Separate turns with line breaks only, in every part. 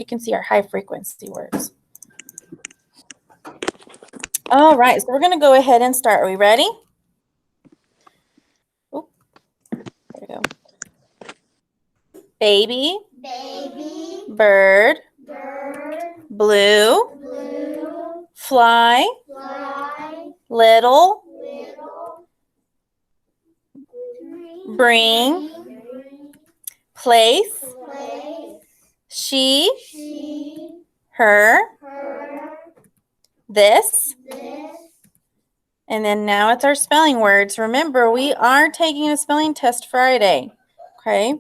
you can see our high frequency words. All right, so we're going to go ahead and start. Are we ready? Oh, there we go. Baby.
Baby.
Bird.
Bird.
Blue.
Blue.
Fly.
Fly.
Little.
Little.
Bring. Place.
Place.
She.
She.
Her.
Her.
This.
This.
And then now it's our spelling words. Remember, we are taking a spelling test Friday. Okay.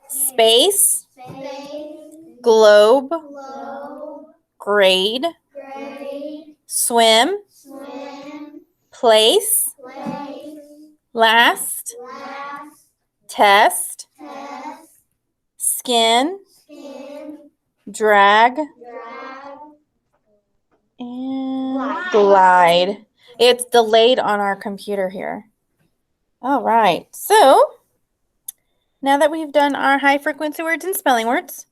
Space.
Space.
Globe.
Globe.
Grade.
Grade.
Swim.
Swim.
Place.
Place.
Last.
Last.
Test.
Test.
Skin.
Skin.
Drag.
Drag.
And glide. It's delayed on our computer here. All right. So now that we've done our high frequency words and spelling words,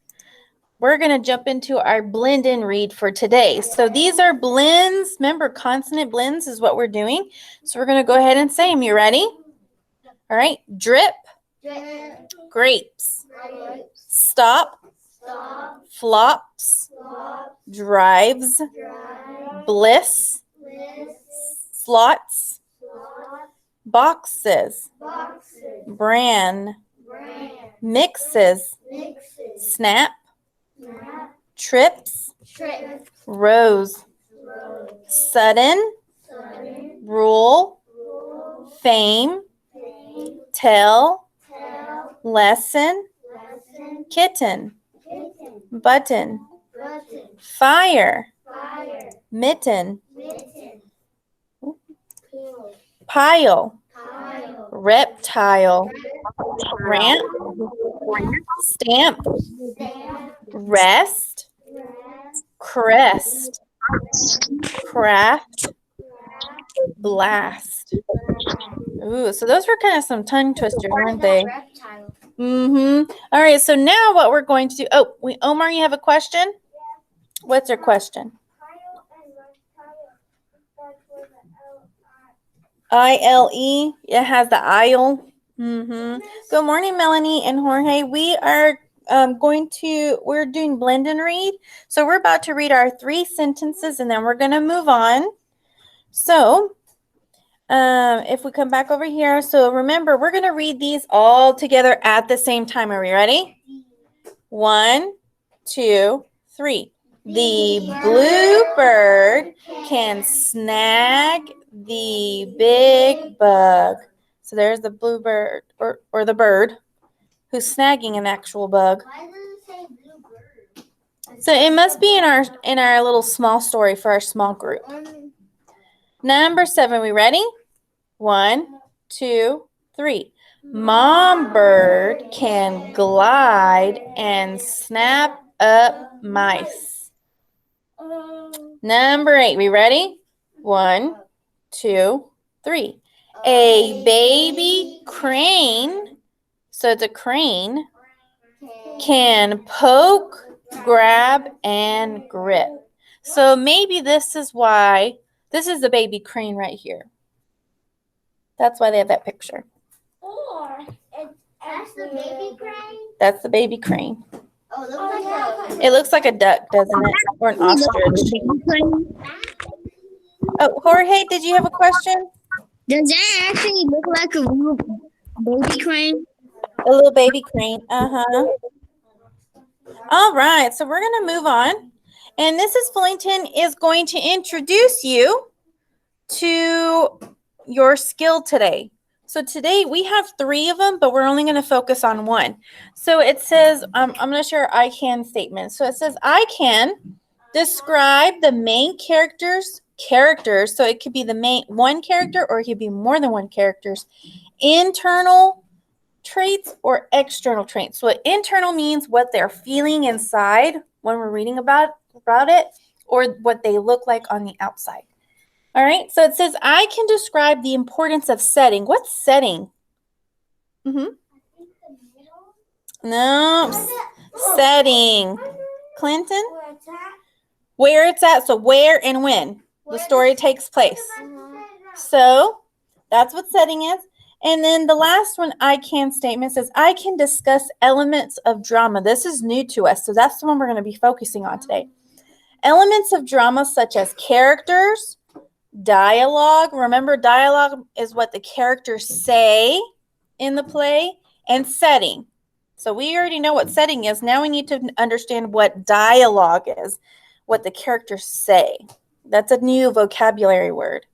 we're going to jump into our blend and read for today. So these are blends. Remember, consonant blends is what we're doing. So we're going to go ahead and say them. You ready? All right. Drip.
Drip.
Grapes.
Grapes.
Stop.
Stop.
Flops.
Flop.
Drives.
Drive.
Bliss.
Bliss.
Slots.
Slot.
Boxes.
Boxes.
Bran.
Brand.
Mixes.
Mixes.
Snap.
Snap.
Trips.
Trip.
Rows.
Road.
Sudden.
Sudden.
Rule.
Rule.
Fame.
Fame.
Tell.
Tell.
Lesson.
Lesson.
Kitten.
Kitten.
Button.
Button.
Fire.
Fire.
Mitten.
Mitten. Pill.
Pile.
Pile.
Reptile. Ramp. Stamp.
Stamp.
Rest.
Rest.
Crest. Craft. Blast. Ooh, so those were kind of some tongue twisters, weren't they?
Reptile.
All right, so now what we're going to do. Oh, Omar, you have a question? What's your question? I-L-E. It has the aisle. Good morning, Melanie and Jorge. We are we're doing blend and read. So we're about to read our 3 sentences and then we're going to move on. So if we come back over here, so remember, we're going to read these all together at the same time. Are we ready? 1, 2, 3. The blue bird can snag the big bug. So there's the blue bird or the bird who's snagging an actual bug.
Why does it say blue bird?
So it must be in our little small story for our small group. Number 7, we ready? 1, 2, 3. Mom bird can glide and snap up mice. Number 8, we ready? 1, 2, 3. A baby crane, so it's a crane, can poke, grab, and grip. So maybe this is why, this is the baby crane right here. That's why they have that picture.
Or that's the baby crane?
That's the baby crane.
Oh,
It looks like a duck, doesn't it? Or an ostrich. Oh, Jorge, did you have a question?
Does that actually look like a little baby crane?
A little baby crane. Uh-huh. All right, so we're going to move on. And Mrs. Fullington is going to introduce you to your skill today. So today we have 3 of them, but we're only going to focus on 1. So it says, I'm going to share I can statement. So it says, I can describe the main characters. So it could be the main one character or it could be more than one character's internal traits or external traits. So internal means what they're feeling inside when we're reading about it, or what they look like on the outside. All right, so it says, I can describe the importance of setting. What's setting? No, setting. Clinton?
Where it's at.
Where it's at. So where and when the story takes place. So that's what setting is. And then the last one, I can statement, says, I can discuss elements of drama. This is new to us. So that's the one we're going to be focusing on today. Elements of drama such as characters, dialogue. Remember, dialogue is what the characters say in the play, and setting. So we already know what setting is. Now we need to understand what dialogue is, what the characters say. That's a new vocabulary word.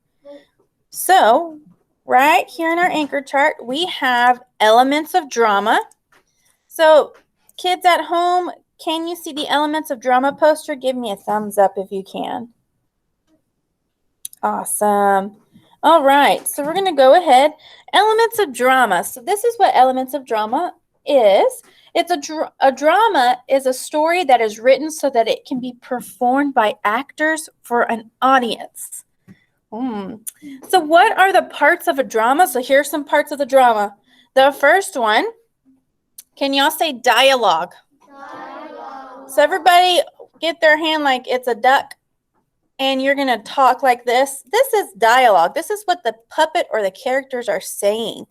So right here in our anchor chart, we have elements of drama. So kids at home, can you see the elements of drama poster? Give me a thumbs up if you can. Awesome. All right, so we're going to go ahead. Elements of drama. So this is what elements of drama is. It's a drama is a story that is written so that it can be performed by actors for an audience. So what are the parts of a drama? So here's some parts of the drama. The first one, can y'all say dialogue? Dialogue. So everybody get their hand like it's a duck. And you're going to talk like this. This is dialogue. This is what the puppet or the characters are saying.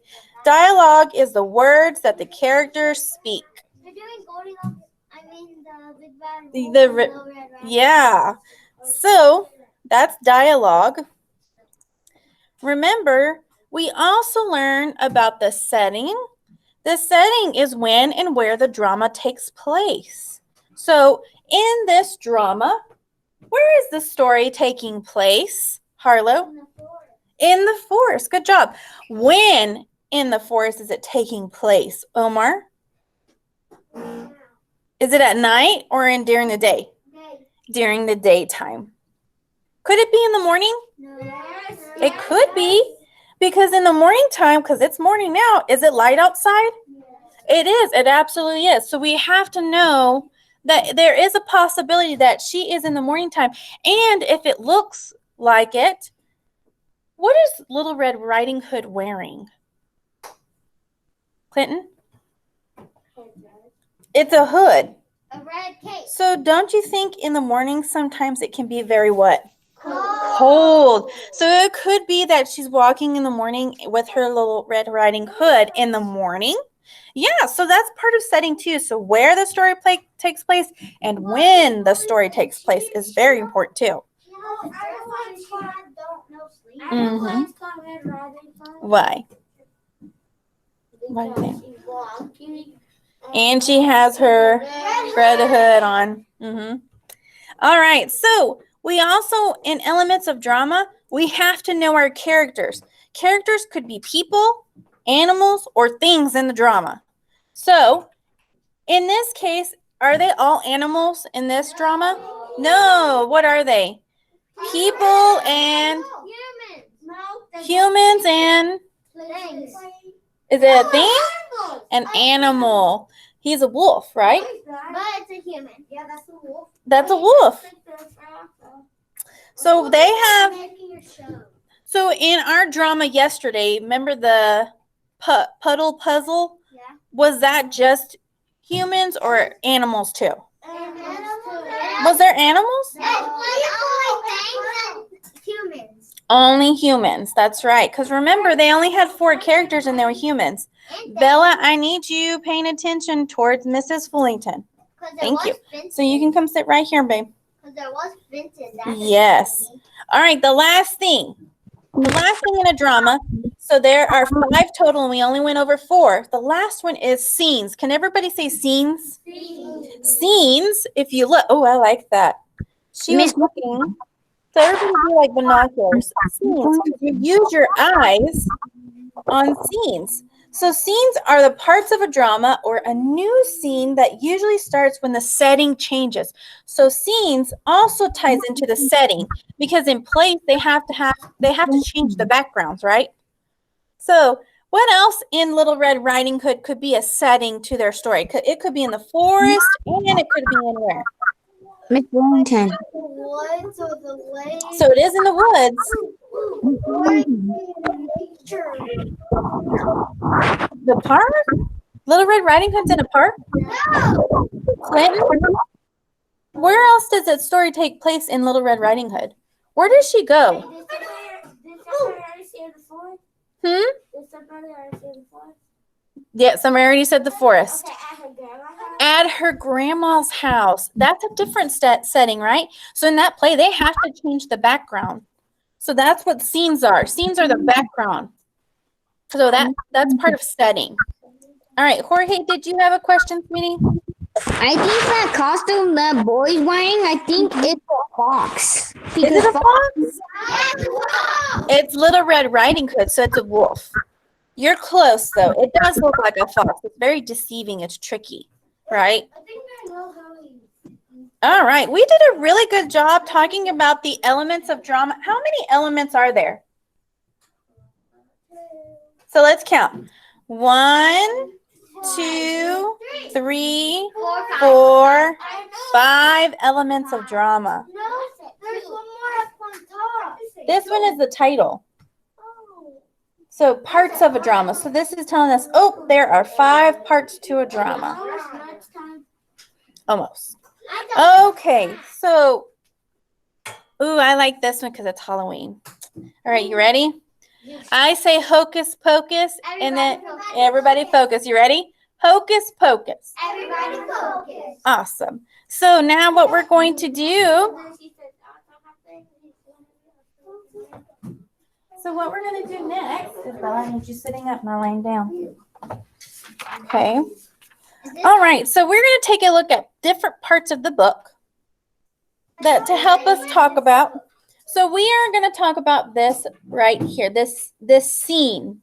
Dialogue is the words that the characters speak.
You're doing Goldilocks. I mean the Big Bad Wolf.
Yeah. So that's dialogue. Remember, we also learn about the setting. The setting is when and where the drama takes place. So in this drama, where is the story taking place, Harlow? In the forest. Good job. When in the forest is it taking place, Omar? Is it at night or during the day? During the daytime. Could it be in the morning? It could be, because in the morning time, because it's morning now, is it light outside? It is. It absolutely is. So we have to know that there is a possibility that she is in the morning time. And if it looks like it, what is Little Red Riding Hood wearing? Clinton? It's a hood.
A red cape.
So don't you think in the morning sometimes it can be very what? Cold. So it could be that she's walking in the morning with her Little Red Riding Hood in the morning. Yeah, so that's part of setting too. So where the story takes place and when the story takes place is very important too. Why? Why do you think? And she has her red hood on. All right, so we also, in elements of drama, we have to know our characters. Characters could be people, animals, or things in the drama. So, in this case, are they all animals in this drama? No. What are they? People and humans and is it a thing? An animal. He's a wolf, right?
But it's a human. Yeah, that's a wolf.
That's a wolf. So they have. So in our drama yesterday, remember the puddle puzzle?
Yeah.
Was that just humans or animals too?
Animals.
Was there animals?
Humans.
Only humans. That's right. Because remember, they only had 4 characters and they were humans. Bella, I need you paying attention towards Mrs. Fullington. Thank you. So you can come sit right here, babe.
Because there was Vincent.
Yes. All right. The last thing. The last thing in a drama. So there are 5 total and we only went over 4. The last one is scenes. Can everybody say scenes? Scenes. If you look. Oh, I like that. She was looking. So everybody do like binoculars. Scenes. You use your eyes on scenes. So scenes are the parts of a drama or a new scene that usually starts when the setting changes. So scenes also ties into the setting because in place they have to change the backgrounds, right? So what else in Little Red Riding Hood could be a setting to their story? It could be in the forest and it could be in where?
Miss Wellington.
The woods or the lake.
So it is in the woods. The park? Little Red Riding Hood's in a park?
No.
Clinton? Where else does that story take place in Little Red Riding Hood? Where does she go? Hmm? Yeah, somebody already said the forest. At her grandma's house. That's a different setting, right? So in that play, they have to change the background. So that's what scenes are. Scenes are the background. So that's part of setting. All right, Jorge, did you have a question, sweetie?
I think that costume that boy's wearing, I think it's a fox.
Is it a fox? It's Little Red Riding Hood, so it's a wolf. You're close, though. It does look like a fox. It's very deceiving. It's tricky, right?
I think I know how he.
All right. We did a really good job talking about the elements of drama. How many elements are there? So let's count. 1, 2, 3, 4, 5 elements of drama.
No, there's one more up on top.
This one is the title.
Oh.
So parts of a drama. So this is telling us, oh, there are 5 parts to a drama. Almost. Okay, so, ooh, I like this one because it's Halloween. All right, you ready? I say hocus pocus, and then everybody focus. You ready? Hocus pocus.
Everybody focus.
Awesome. So now what we're going to do, so what we're going to do next is, Bella, I need you sitting up, not laying down. Okay. All right, so we're going to take a look at different parts of the book that to help us talk about. So we are going to talk about this right here, this scene.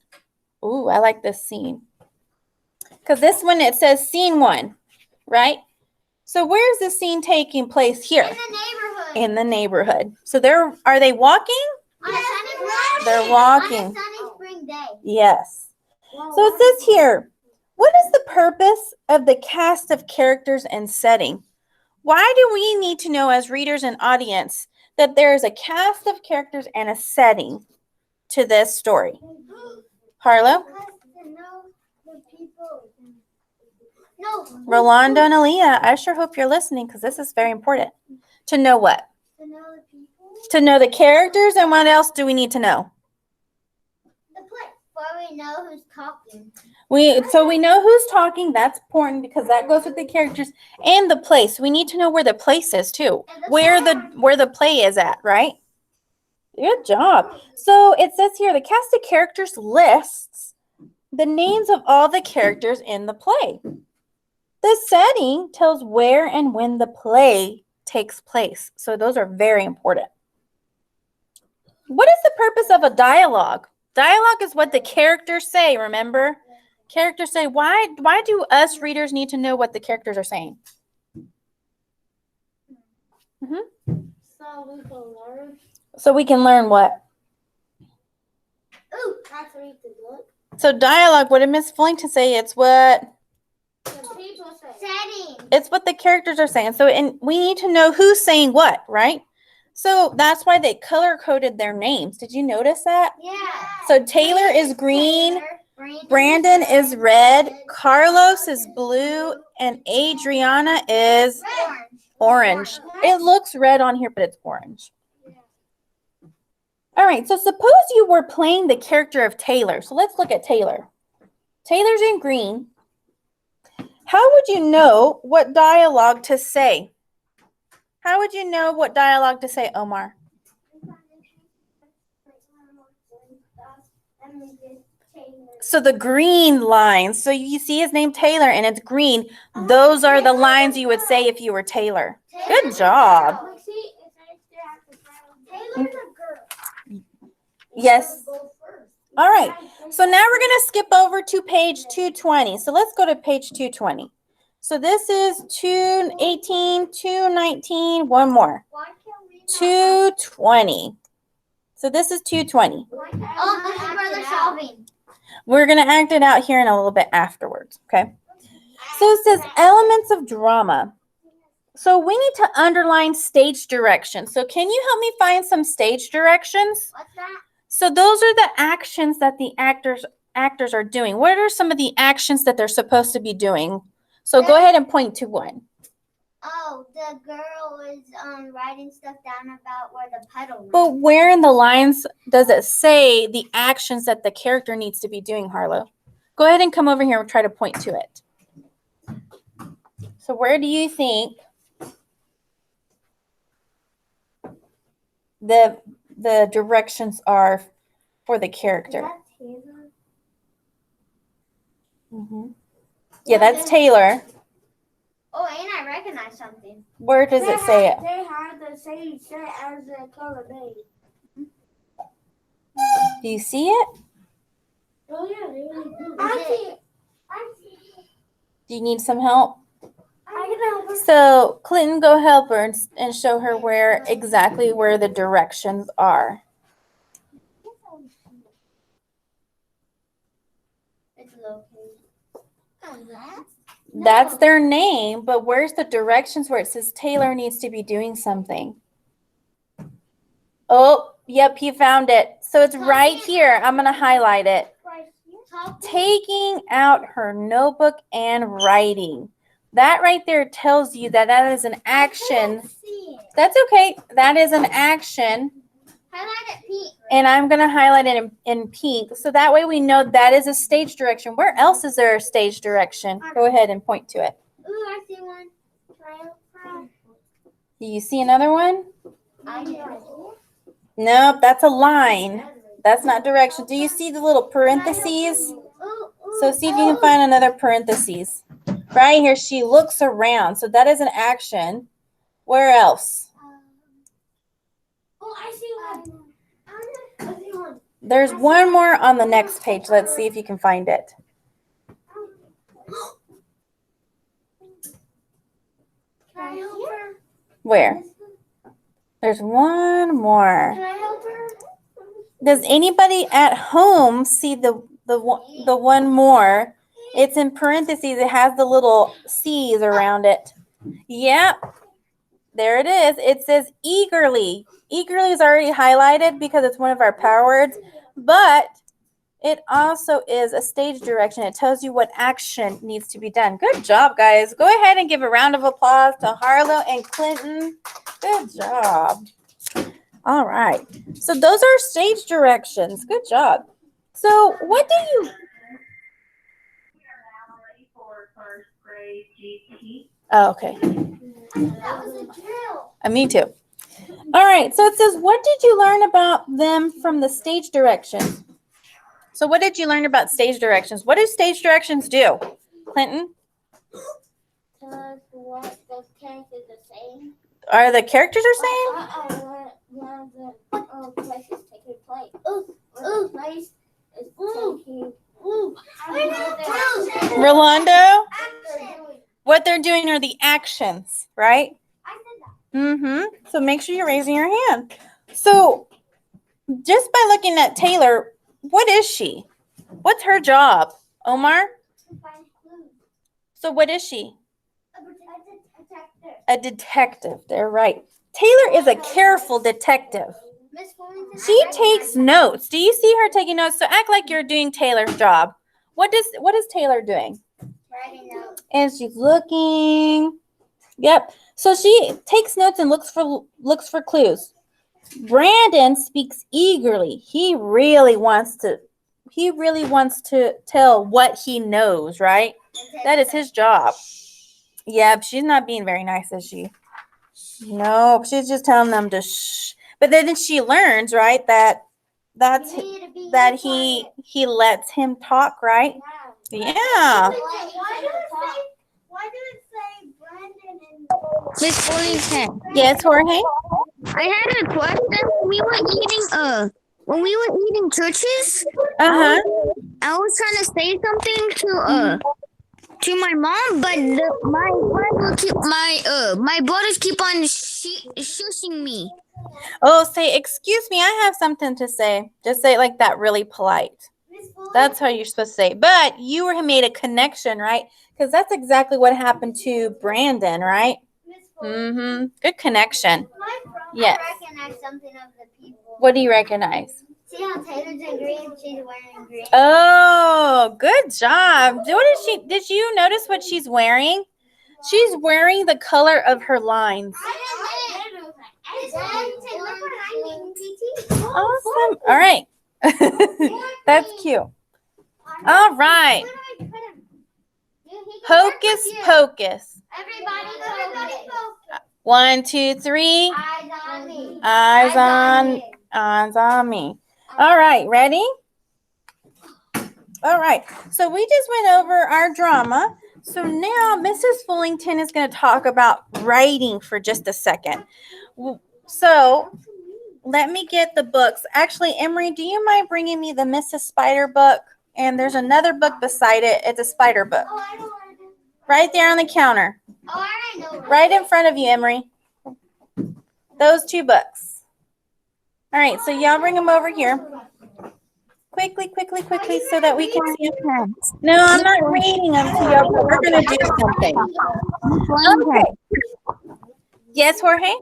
Ooh, I like this scene. Because this one, it says scene 1, right? So where's the scene taking place here?
In the neighborhood.
In the neighborhood. So are they walking?
On a sunny
They're walking.
On a sunny spring day.
Yes. So it says here, what is the purpose of the cast of characters and setting? Why do we need to know as readers and audience that there is a cast of characters and a setting to this story? Harlow?
No.
Rolando and Aaliyah, I sure hope you're listening because this is very important. To know what?
To know the people.
To know the characters, and what else do we need to know?
The place. Where we know who's talking.
So we know who's talking. That's important because that goes with the characters and the place. We need to know where the place is too, where the play is at, right? Good job. So it says here the cast of characters lists the names of all the characters in the play. The setting tells where and when the play takes place. So those are very important. What is the purpose of a dialogue? Dialogue is what the characters say, remember? Characters say, why do us readers need to know what the characters are saying? So we can learn what?
Ooh, that's read the book.
So dialogue, what did Miss Fullington say? It's what?
The people say. Setting.
It's what the characters are saying. So and we need to know who's saying what, right? So that's why they color-coded their names. Did you notice that?
Yeah.
So Taylor is green. Brandon is red, Carlos is blue, and Adriana is orange. It looks red on here, but it's orange. All right, so suppose you were playing the character of Taylor. So let's look at Taylor. Taylor's in green. How would you know what dialogue to say? How would you know what dialogue to say, Omar? So the green lines. So you see his name Taylor and it's green. Those are the lines you would say if you were Taylor. Good job. Yes. All right. So now we're going to skip over to page 220. So let's go to page 220. So this is 218, 219, one more. 220. So this is 220.
Oh, this is where they're solving.
We're going to act it out here in a little bit afterwards, okay? So it says elements of drama. So we need to underline stage direction. So can you help me find some stage directions?
What's that?
So those are the actions that the actors are doing. What are some of the actions that they're supposed to be doing? So go ahead and point to one.
Oh, No, the girl is writing stuff down about where the puddle went.
But where in the lines does it say the actions that the character needs to be doing, Harlow? Go ahead and come over here and try to point to it. So where do you think the directions are for the character? Mm-hmm. Yeah, that's Taylor.
Oh, and I recognize something.
Where does it say it?
They have the same set as the color beige.
Do you see it?
Oh yeah, they really do. I see it.
Do you need some help?
I can help her.
So Clinton, go help her and show her exactly where the directions are.
It's located.
That's their name, but where's the directions where it says Taylor needs to be doing something? Oh, yep, he found it. So it's right here. I'm going to highlight it. Taking out her notebook and writing. That right there tells you that that is an action. That's okay. That is an action.
Highlight it pink.
And I'm going to highlight it in pink. So that way we know that is a stage direction. Where else is there a stage direction? Go ahead and point to it.
Ooh, I see one.
Do you see another one?
I do.
Nope, that's a line. That's not direction. Do you see the little parentheses? So see if you can find another parentheses. Right here, she looks around. So that is an action. Where else?
Oh, I see one. I see one.
There's one more on the next page. Let's see if you can find it.
Can I help her?
Where? There's one more.
Can I help her?
Does anybody at home see the one more? It's in parentheses. It has the little C's around it. Yep. There it is. It says eagerly. Eagerly is already highlighted because it's one of our power words, but it also is a stage direction. It tells you what action needs to be done. Good job, guys. Go ahead and give a round of applause to Harlow and Clinton. Good job. All right. So those are stage directions. Good job. So what do you... Oh, okay.
That was a drill.
Me too. All right. So it says, what did you learn about them from the stage directions? So what did you learn about stage directions? What do stage directions do? Clinton?
Tell us what the characters are saying.
Are the characters are saying?
Where the place is taking place. The place is taking.
Rolando? What they're doing are the actions, right?
I said that.
Mm-hmm. So make sure you're raising your hand. So just by looking at Taylor, what is she? What's her job? Omar?
To find clues.
So what is she?
A detective.
A detective. They're right. Taylor is a careful detective.
Miss Fullington,
She takes notes. Do you see her taking notes? So act like you're doing Taylor's job. What is Taylor doing?
writing notes.
And she's looking. Yep. So she takes notes and looks for clues. Brandon speaks eagerly. He really wants to tell what he knows, right? That is his job. Yep, she's not being very nice, is she? Nope, she's just telling them to shh. But then she learns, right, that he lets him talk, right? Yeah.
Why do it say Brandon and
Miss Fullington,
Yes, Jorge?
I had a question. When we were eating churches,
Uh-huh.
I was trying to say something to my mom, but my brothers keep on shushing me.
Oh, say, excuse me, I have something to say. Just say it like that, really polite.
Miss Fullington?
That's how you're supposed to say it. But you made a connection, right? Because that's exactly what happened to Brandon, right?
Miss Fullington?
Mm-hmm. Good connection.
My brother
Yes.
recognized something of the people.
What do you recognize?
See how Taylor's in green? She's wearing green.
Oh, good job. Did you notice what she's wearing? She's wearing the color of her lines. Awesome. All right. That's cute. All right. Hocus pocus.
Everybody focus.
1, 2, 3.
Eyes on me.
Eyes on me. All right, ready? All right, so we just went over our drama. So now Mrs. Fullington is going to talk about writing for just a second. So let me get the books. Actually, Emery, do you mind bringing me the Mrs. Spider book? And there's another book beside it. It's a spider book.
Oh, I know what it is.
Right there on the counter.
Oh, I know.
Right in front of you, Emery. Those 2 books. All right, so y'all bring them over here. Quickly, so that we can see them. No, I'm not reading them to y'all, but we're going to do something. Okay. Yes, Jorge?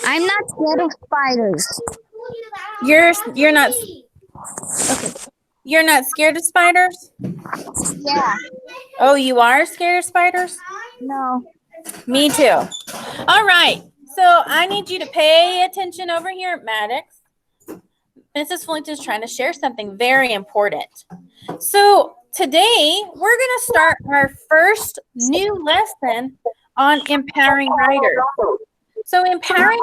I'm not scared of spiders.
You're not okay. You're not scared of spiders?
Yeah.
Oh, you are scared of spiders?
No.
Me too. All right. So I need you to pay attention over here, Maddox. Mrs. Fullington is trying to share something very important. So today we're going to start our first new lesson on empowering writers. So empowering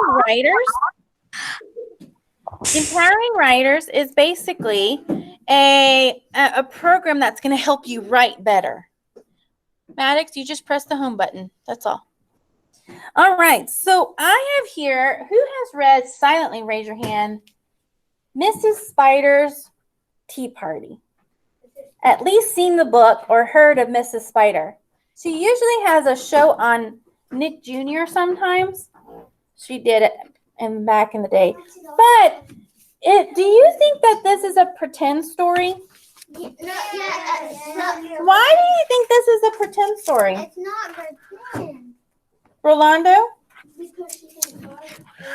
writers is basically a program that's going to help you write better. Maddox, you just press the home button. That's all. All right. So I have here, who has read silently, raise your hand, Mrs. Spider's Tea Party. At least seen the book or heard of Mrs. Spider. She usually has a show on Nick Jr. sometimes. She did it back in the day. But do you think that this is a pretend story?
No.
Why do you think this is a pretend story?
It's not pretend.
Rolando?
Because she can talk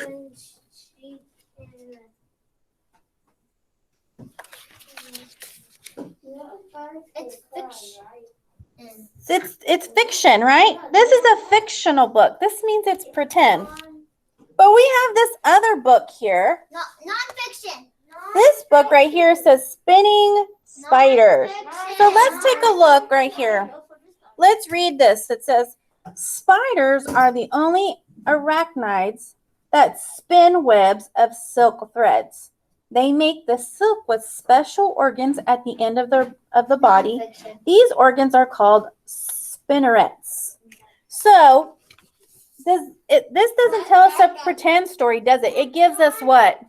and she can. It's fiction.
It's fiction, right? This is a fictional book. This means it's pretend. But we have this other book here.
Non-fiction.
This book right here says Spinning Spiders. So let's take a look right here. Let's read this. It says, spiders are the only arachnids that spin webs of silk threads. They make the silk with special organs at the end of the body.
Non-fiction.
These organs are called spinnerets. So this doesn't tell us a pretend story, does it? It gives us what?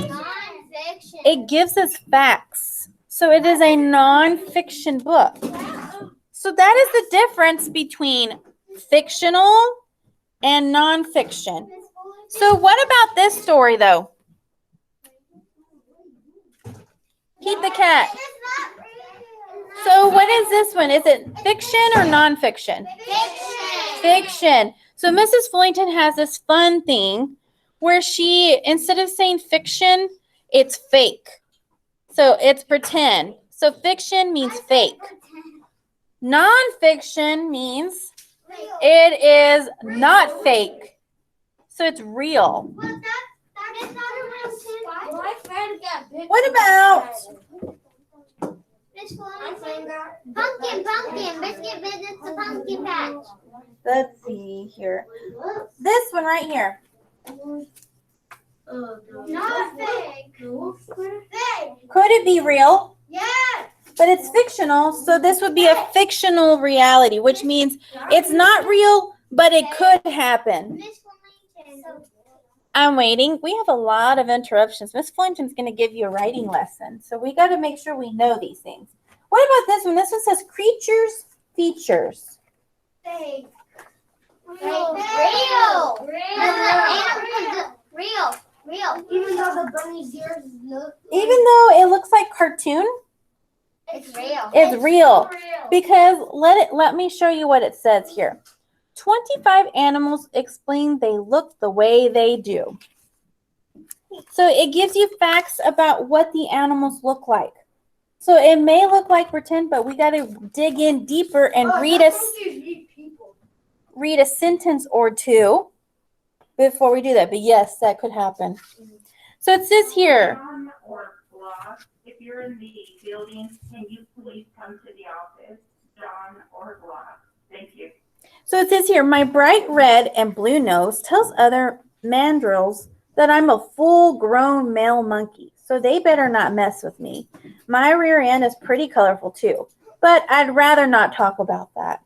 Non-fiction.
It gives us facts. So it is a non-fiction book. So that is the difference between fictional and non-fiction. So what about this story, though? Keep the cat. So what is this one? Is it fiction or non-fiction? Fiction. So Mrs. Fullington has this fun thing where she, instead of saying fiction, it's fake. So it's pretend. So fiction means fake. Non-fiction means it is not fake. So it's real.
That is not a real thing. My friend got big.
What about
Pumpkin, biscuit visits the pumpkin patch.
let's see here. This one right here.
Not fake. Fake.
Could it be real?
Yes.
But it's fictional, so this would be a fictional reality, which means it's not real, but it could happen.
Miss Fullington.
I'm waiting. We have a lot of interruptions. Miss Fullington's going to give you a writing lesson, so we got to make sure we know these things. What about this one? This one says creatures, features.
Fake. Real. Even though the bunny's ears look.
Even though it looks like cartoon,
It's real.
it's real. Because let me show you what it says here. 25 animals explain they look the way they do. So it gives you facts about what the animals look like. So it may look like pretend, but we got to dig in deeper and read us. read a sentence or two before we do that. But yes, that could happen. So it says here.
John or Glock, if you're in the building, can you please come to the office? John or Glock. Thank you.
So it says here, my bright red and blue nose tells other mandrills that I'm a full-grown male monkey, so they better not mess with me. My rear end is pretty colorful too, but I'd rather not talk about that.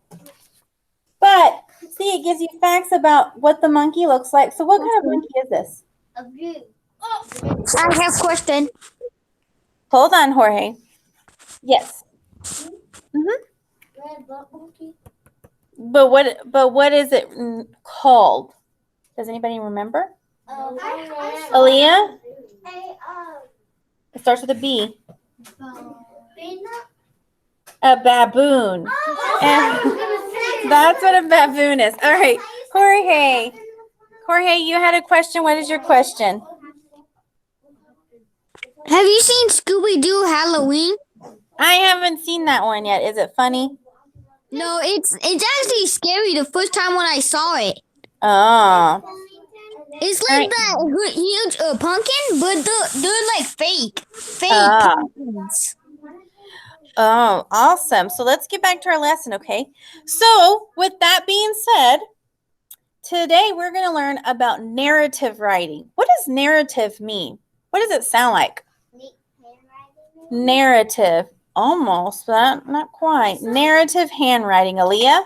But see, it gives you facts about what the monkey looks like. So what kind of monkey is this?
A blue.
I have a question.
Hold on, Jorge. Yes.
Red butt monkey.
But what is it called? Does anybody remember? Aaliyah? It starts with a B. A baboon. And that's what a baboon is. All right, Jorge. Jorge, you had a question. What is your question?
Have you seen Scooby-Doo Halloween?
I haven't seen that one yet. Is it funny?
No, it's actually scary the first time when I saw it.
Oh.
It's like that huge pumpkin, but they're like fake pumpkins.
Oh, awesome. So let's get back to our lesson, okay? So with that being said, today we're going to learn about narrative writing. What does narrative mean? What does it sound like? Narrative. Almost, but not quite. Narrative handwriting. Aaliyah?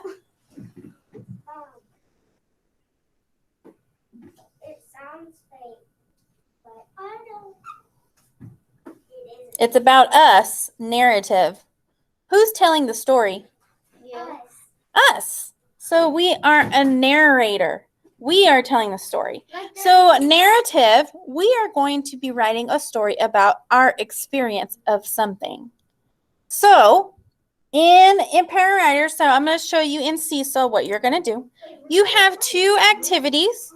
It sounds fake, but I don't. It is.
It's about us. Narrative. Who's telling the story?
Yes.
Us. So we are a narrator. We are telling the story. So narrative, we are going to be writing a story about our experience of something. So in Empowering Writers, so I'm going to show you in Seesaw what you're going to do. You have two activities.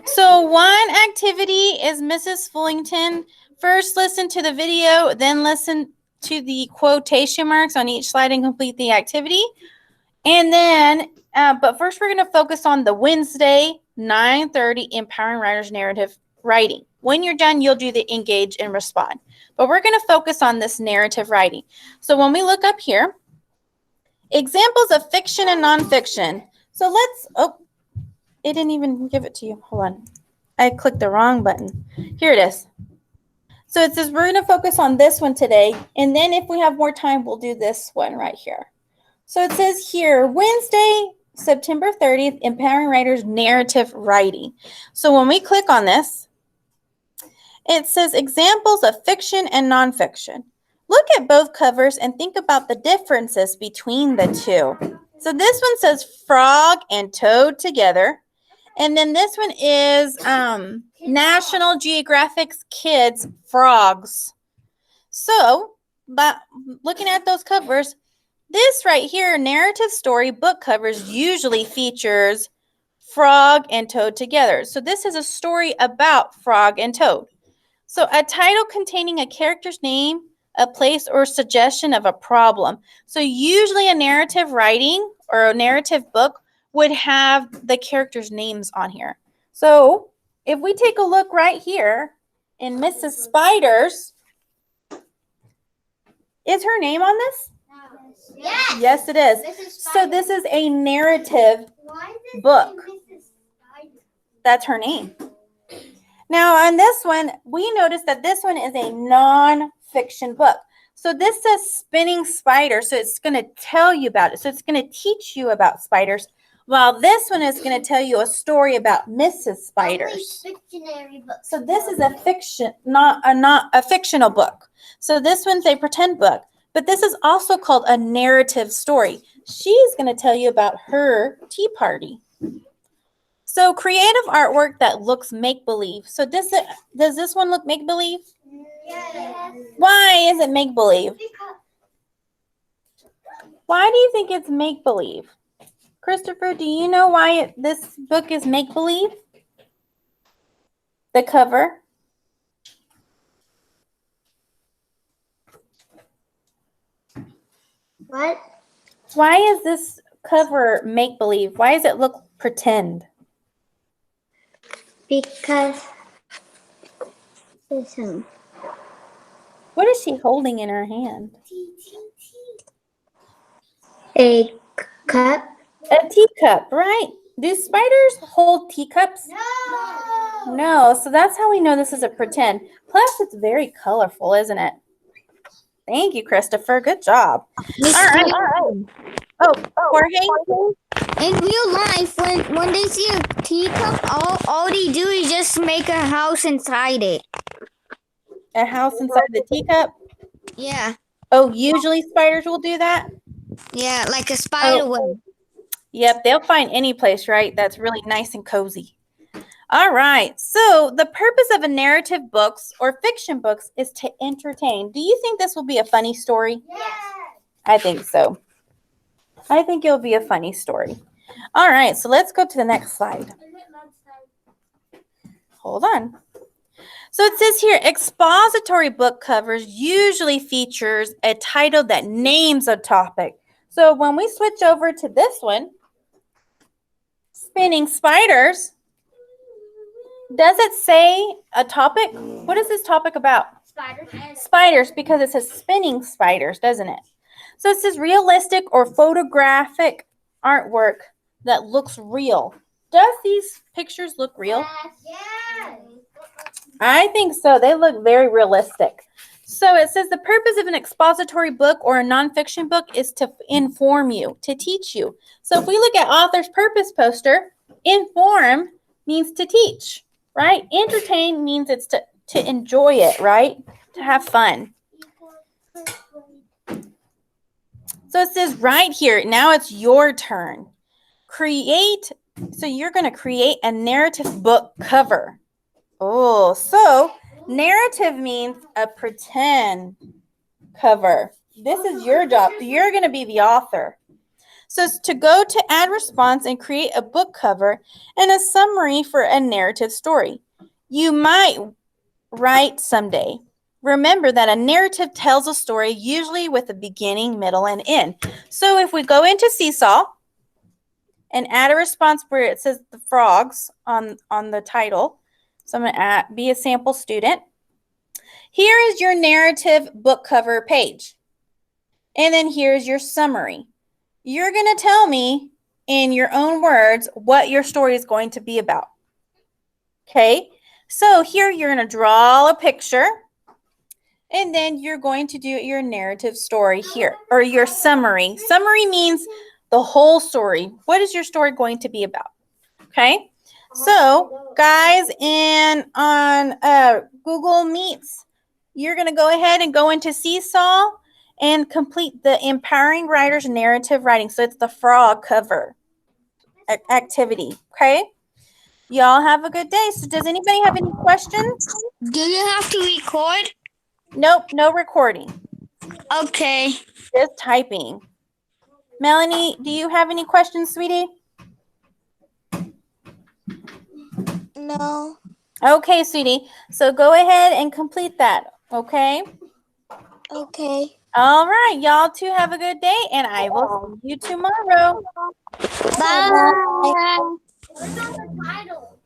So one activity is Mrs. Fullington. First, listen to the video, then listen to the quotation marks on each slide and complete the activity. And then, but first we're going to focus on the Wednesday, 9:30 Empowering Writers narrative writing. When you're done, you'll do the engage and respond. But we're going to focus on this narrative writing. So when we look up here, examples of fiction and nonfiction. So let's, it didn't even give it to you. Hold on. I clicked the wrong button. Here it is. So it says we're going to focus on this one today. And then if we have more time, we'll do this one right here. So it says here, Wednesday, September 30th, Empowering Writers narrative writing. So when we click on this, it says examples of fiction and nonfiction. Look at both covers and think about the differences between the two. So this one says frog and toad together. And then this one is National Geographic's Kids Frogs. So, but looking at those covers, this right here, narrative story book covers usually features frog and toad together. So this is a story about frog and toad. So a title containing a character's name, a place, or suggestion of a problem. So usually a narrative writing or a narrative book would have the characters' names on here. So if we take a look right here in Mrs. Spider's, is her name on this?
Yes.
Yes, it is. So this is a narrative book. That's her name. Now on this one, we noticed that this one is a non-fiction book. So this says spinning spider, so it's going to tell you about it. So it's going to teach you about spiders, while this one is going to tell you a story about Mrs. Spiders. So this is a fiction, not a fictional book. So this one's a pretend book, but this is also called a narrative story. She's going to tell you about her tea party. So creative artwork that looks make-believe. So does this one look make-believe?
Yes.
Why is it make-believe? Why do you think it's make-believe? Christopher, do you know why this book is make-believe? The cover.
What?
Why is this cover make-believe? Why does it look pretend?
Because listen.
What is she holding in her hand?
A cup.
A teacup, right? Do spiders hold teacups?
No.
No, so that's how we know this is a pretend. Plus, it's very colorful, isn't it? Thank you, Christopher. Good job.
Miss
All right.
Clem,
Oh, Jorge?
in real life, when they see a teacup, all they do is just make a house inside it.
A house inside the teacup?
Yeah,
Oh, usually spiders will do that?
yeah, like a spider web.
Yep, they'll find any place, right? That's really nice and cozy. All right. So the purpose of a narrative books or fiction books is to entertain. Do you think this will be a funny story?
Yes.
I think so. I think it'll be a funny story. All right. So let's go to the next slide.
Is it lunchtime?
Hold on. So it says here, expository book covers usually features a title that names a topic. So when we switch over to this one, Spinning Spiders, does it say a topic? What is this topic about?
Spiders.
Spiders, because it says spinning spiders, doesn't it? So it says realistic or photographic artwork that looks real. Does these pictures look real?
Yes.
I think so. They look very realistic. So it says the purpose of an expository book or a nonfiction book is to inform you, to teach you. So if we look at author's purpose poster, inform means to teach, right? Entertain means it's to enjoy it, right? To have fun. So it says right here, now it's your turn. So you're going to create a narrative book cover. Oh, so narrative means a pretend cover. This is your job. You're going to be the author. So it's to go to add response and create a book cover and a summary for a narrative story. You might write someday. Remember that a narrative tells a story usually with a beginning, middle, and end. So if we go into Seesaw and add a response where it says the frogs on the title, so I'm going to be a sample student. Here is your narrative book cover page. And then here's your summary. You're going to tell me in your own words what your story is going to be about. Okay? So here you're going to draw a picture. And then you're going to do your narrative story here, or your summary. Summary means the whole story. What is your story going to be about? Okay? So, guys, on Google Meets, you're going to go ahead and go into Seesaw and complete the Empowering Writers Narrative Writing. So it's the frog cover activity. Okay? Y'all have a good day. So does anybody have any questions?
Do you have to record?
Nope, no recording.
Okay.
Just typing. Melanie, do you have any questions, sweetie?
No.
Okay, sweetie. So go ahead and complete that. Okay?
Okay.
All right. Y'all two have a good day, and I will see you tomorrow.
Bye.
Where's all the titles?